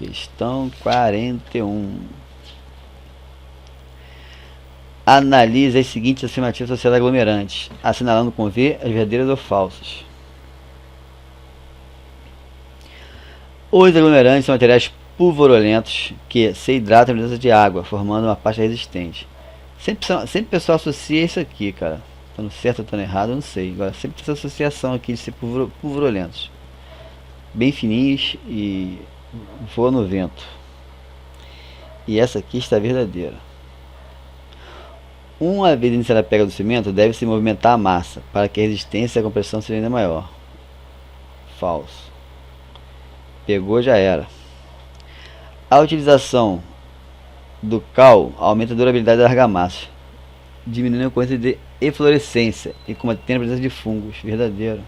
Questão 41. Analise as seguintes afirmativas associadas a aglomerantes, assinalando com V as verdadeiras ou falsas. Os aglomerantes são materiais pulverulentos que se hidratam na presença de água, formando uma pasta resistente. Sempre o pessoal associa isso aqui, cara. Estando certo ou estando errado, eu não sei. Agora, sempre tem essa associação aqui de ser pulverulentos. Bem fininhos e voam no vento. E essa aqui está verdadeira. Uma vez iniciada a pega do cimento, deve-se movimentar a massa, para que a resistência e a compressão seja ainda maior. Falso. Pegou, já era. A utilização do cal aumenta a durabilidade da argamassa, diminuindo a ocorrência de eflorescência e combatendo a presença de fungos. Verdadeiro.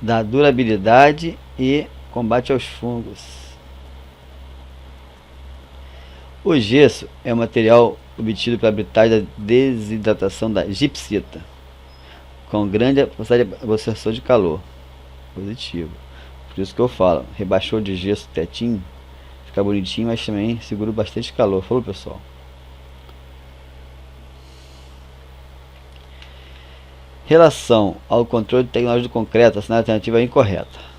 Dá durabilidade e combate aos fungos. O gesso é um material obtido pela habilidade da desidratação da gipsita, com grande capacidade de absorção de calor. Positivo. Por isso que eu falo, rebaixou de gesso o tetinho, fica bonitinho, mas também segura bastante calor. Falou, pessoal? Relação ao controle tecnológico do concreto, a alternativa é incorreta.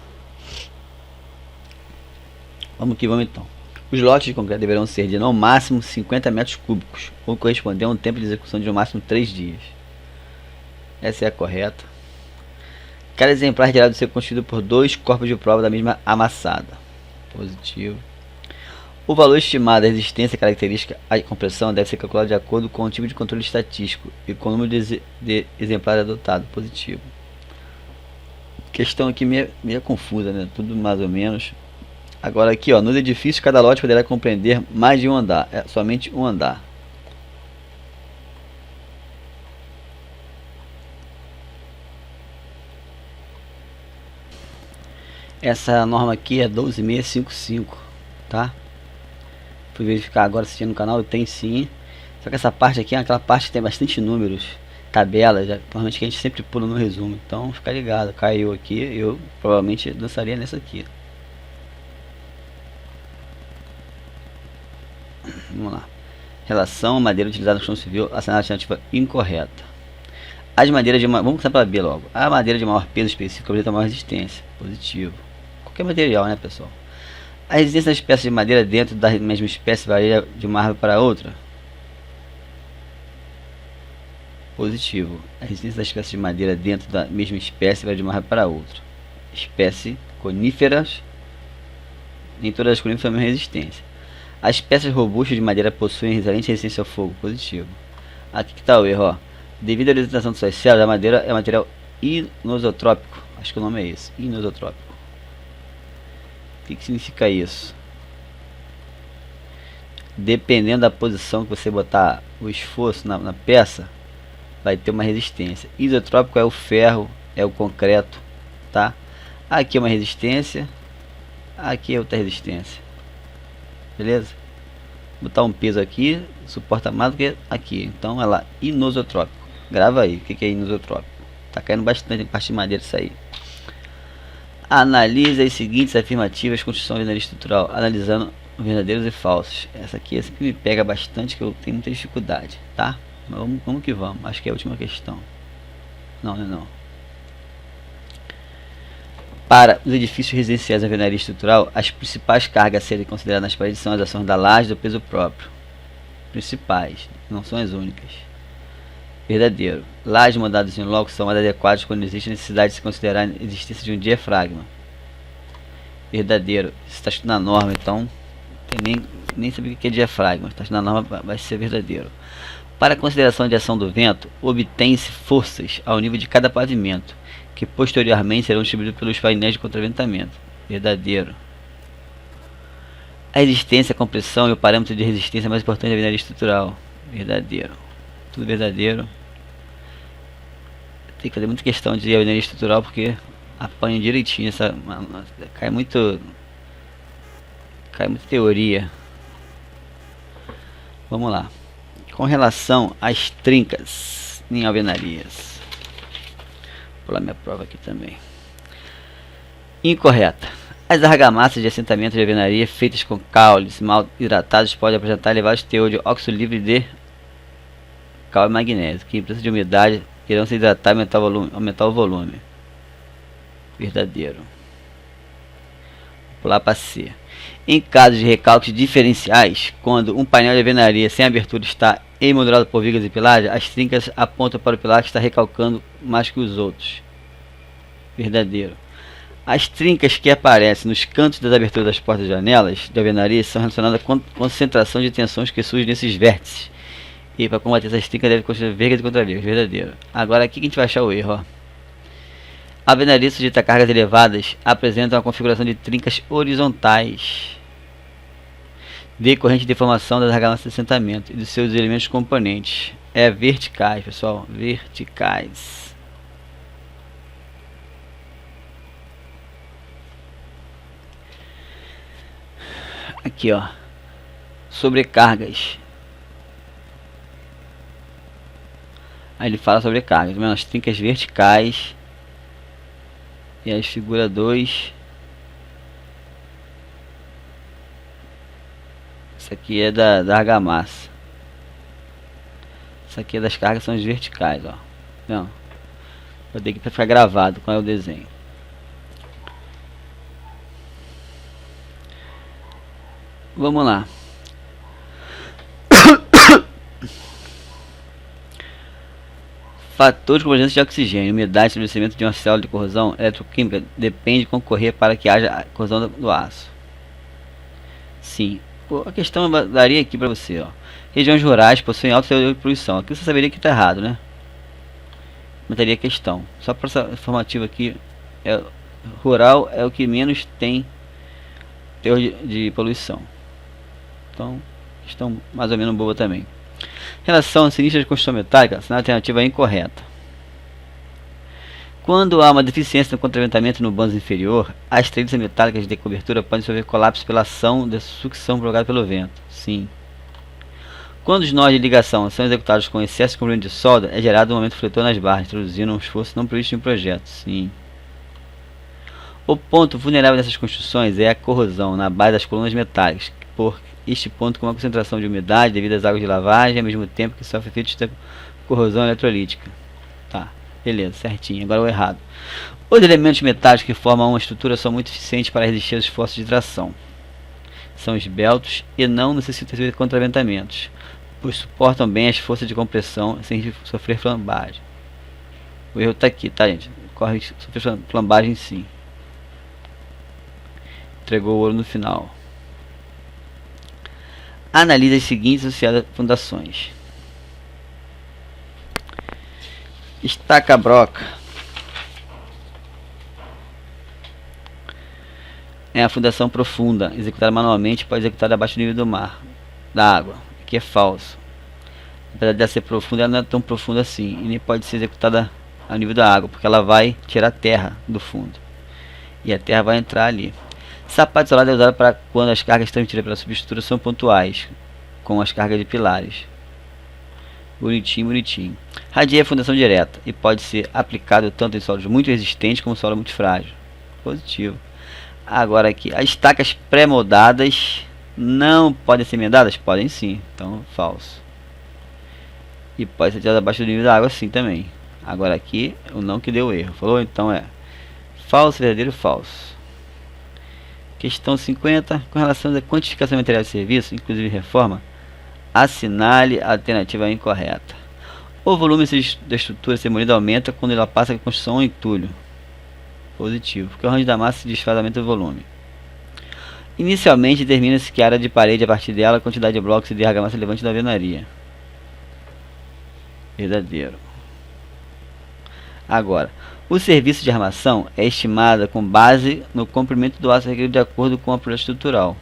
Vamos que vamos então. Os lotes de concreto deverão ser de no máximo 50 metros cúbicos, ou corresponder a um tempo de execução de no máximo 3 dias. Essa é a correta. Cada exemplar terá de ser constituído por 2 corpos de prova da mesma amassada. Positivo. O valor estimado da resistência característica à compressão deve ser calculado de acordo com o tipo de controle estatístico e com o número de exemplares adotado. Positivo. Questão aqui meio confusa, né? Tudo mais ou menos. Agora aqui, ó, nos edifícios cada lote poderá compreender mais de um andar, somente um andar. Essa norma aqui é 12655, tá? Fui verificar agora se tinha no canal, tem sim. Só que essa parte aqui é aquela parte que tem bastante números, tabelas, normalmente que a gente sempre pula no resumo. Então fica ligado, caiu aqui, eu provavelmente dançaria nessa aqui. Vamos lá. Relação madeira utilizada na construção civil, assinada a alternativa incorreta. As madeiras de vamos começar pela B logo. A madeira de maior peso específico apresenta maior resistência. Positivo. Qualquer material, né, pessoal? A resistência das peças de madeira dentro da mesma espécie varia de uma árvore para outra. Positivo. A resistência das peças de madeira dentro da mesma espécie varia de uma árvore para outra. Espécie coníferas. Nem todas as coníferas têm a mesma resistência. As peças robustas de madeira possuem excelente resistência ao fogo. Positivo. Aqui que está o erro, ó. Devido à orientação de suas células, a madeira é material inosotrópico. Acho que o nome é esse, inosotrópico. O que significa isso? Dependendo da posição que você botar o esforço na peça, vai ter uma resistência. Isotrópico é o ferro, é o concreto, tá? Aqui é uma resistência, aqui é outra resistência. Beleza? Botar um peso aqui, suporta mais do que aqui. Então é lá, inosotrópico. Grava aí, o que é inosotrópico? Tá caindo bastante em parte de madeira isso aí. Analise as seguintes afirmativas construção de engenharia estrutural, analisando verdadeiros e falsos. Essa aqui é sempre me pega bastante, que eu tenho muita dificuldade, tá? Mas vamos que vamos. Acho que é a última questão. Não, não. Para os edifícios residenciais da engenharia estrutural, as principais cargas a serem consideradas nas paredes são as ações da laje do peso próprio. Principais, não são as únicas. Verdadeiro. Lajes montadas em loco são mais adequadas quando existe a necessidade de se considerar a existência de um diafragma. Verdadeiro. Isso está escrito na norma, então nem saber o que é diafragma. Está escrito na norma, vai ser verdadeiro. Para a consideração de ação do vento, obtém-se forças ao nível de cada pavimento, que posteriormente serão distribuídas pelos painéis de contraventamento. Verdadeiro. A resistência, a compressão e o parâmetro de resistência mais importante da engenharia estrutural. Verdadeiro. Tudo verdadeiro. Tem que fazer muita questão de engenharia estrutural porque apanha direitinho essa. Cai muita teoria. Vamos lá. Com relação às trincas em alvenarias. Vou pular minha prova aqui também. Incorreta. As argamassas de assentamento de alvenaria feitas com caules mal hidratados podem apresentar elevados teores de óxido livre de caule e magnésio, que em presença de umidade irão se hidratar e aumentar o volume. Verdadeiro. Vou pular para C. Em casos de recalques diferenciais, quando um painel de alvenaria sem abertura está emoldurado por vigas e pilares, as trincas apontam para o pilar que está recalcando mais que os outros. Verdadeiro. As trincas que aparecem nos cantos das aberturas das portas e janelas de alvenaria são relacionadas à concentração de tensões que surge nesses vértices. E para combater essas trincas deve construir vergas e contravigas. Verdadeiro. Agora aqui que a gente vai achar o erro. Ó. A alvenaria sujeita a cargas elevadas apresenta uma configuração de trincas horizontais, decorrente de formação das argamassas de assentamento e dos seus elementos componentes. É verticais, pessoal. Verticais. Aqui, ó. Sobrecargas. Aí ele fala sobre cargas. As trincas verticais. E as figura 2. Isso aqui é da argamassa. Isso aqui é das cargas, são as verticais, ó. Não. Vou ter que ficar gravado qual é o desenho. Vamos lá. Fatores como a presença de oxigênio, umidade e estabelecimento de uma célula de corrosão eletroquímica depende de concorrer para que haja corrosão do aço. Sim. A questão daria aqui para você, ó. Regiões rurais possuem alto teor de poluição. Aqui você saberia que está errado, né? Mas teria a questão. Só para essa informativa aqui, rural é o que menos tem teor de poluição. Então, questão mais ou menos boa também. Relação a sinistros de construção metálica, a alternativa é incorreta. Quando há uma deficiência no contraventamento no bando inferior, as treliças metálicas de cobertura podem sofrer colapso pela ação de sucção provocada pelo vento. Sim. Quando os nós de ligação são executados com excesso de comprimento de solda, é gerado um momento fletor nas barras, introduzindo um esforço não previsto em projeto. Sim. O ponto vulnerável dessas construções é a corrosão na base das colunas metálicas, por este ponto com uma concentração de umidade devido às águas de lavagem, ao mesmo tempo que sofre efeitos de corrosão eletrolítica. Tá, beleza, certinho. Agora o errado. Os elementos metálicos que formam uma estrutura são muito eficientes para resistir aos esforços de tração. São esbeltos e não necessitam de contraventamentos, pois suportam bem as forças de compressão sem sofrer flambagem. O erro está aqui, tá, gente? Corre sofrer flambagem sim. Entregou o ouro no final. Analise as seguintes associadas a fundações. Estaca broca é a fundação profunda, executada manualmente, pode executar abaixo do nível do mar, da água, que é falso. Apesar de ela ser profunda, ela não é tão profunda assim, e nem pode ser executada ao nível da água, porque ela vai tirar a terra do fundo, e a terra vai entrar ali. Sapato isolado é usado para quando as cargas transmitidas pela subestrutura são pontuais, com as cargas de pilares. Bonitinho, bonitinho. Radia é fundação direta e pode ser aplicado tanto em solos muito resistentes como em solo muito frágil. Positivo. Agora aqui, as estacas pré-moldadas não podem ser emendadas? Podem sim, então falso. E pode ser tirado abaixo do nível da água sim também. Agora aqui, o não que deu erro. Falou? Então é falso, verdadeiro, falso. Questão 50. Com relação à quantificação de material de serviço, inclusive reforma, assinale a alternativa incorreta. O volume da estrutura demolida aumenta quando ela passa a construção ou entulho. Positivo, porque o range da massa se desfaz aumenta o volume. Inicialmente, determina-se que a área de parede, a partir dela, a quantidade de blocos e de argamassa levante da alvenaria. Verdadeiro. Agora, o serviço de armação é estimado com base no comprimento do aço requerido de acordo com a projeto estrutural.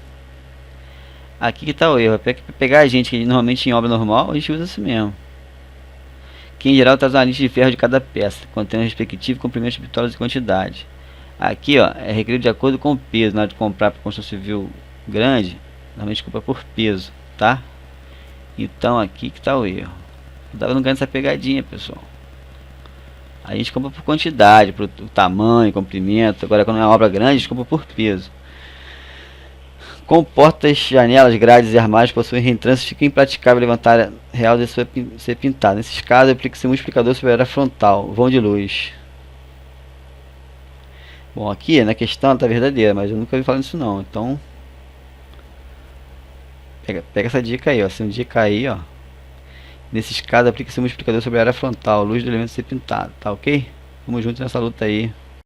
Aqui que está o erro. Para pegar a gente que normalmente em obra normal, a gente usa assim mesmo. Que em geral traz uma lista de ferro de cada peça, contendo o respectivo comprimento de bitolas e quantidade. Aqui ó, é requerido de acordo com o peso. Na hora de comprar para construção civil grande, normalmente compra por peso, tá? Então aqui que está o erro. Eu estava não ganhando essa pegadinha, pessoal. A gente compra por quantidade, por tamanho, comprimento. Agora quando é uma obra grande, a gente compra por peso. Com portas, janelas, grades e armários possuem reentrâncios, fica impraticável levantar a área real de ser pintada. Nesses casos, aplica-se um multiplicador sobre a área frontal, vão de luz. Bom, aqui na questão tá verdadeira, mas eu nunca ouvi falar nisso não. Então, pega essa dica aí, ó. Se um dia cair, ó. Nesses casos, aplica-se um multiplicador sobre a área frontal, luz do elemento ser pintado, tá ok? Vamos juntos nessa luta aí.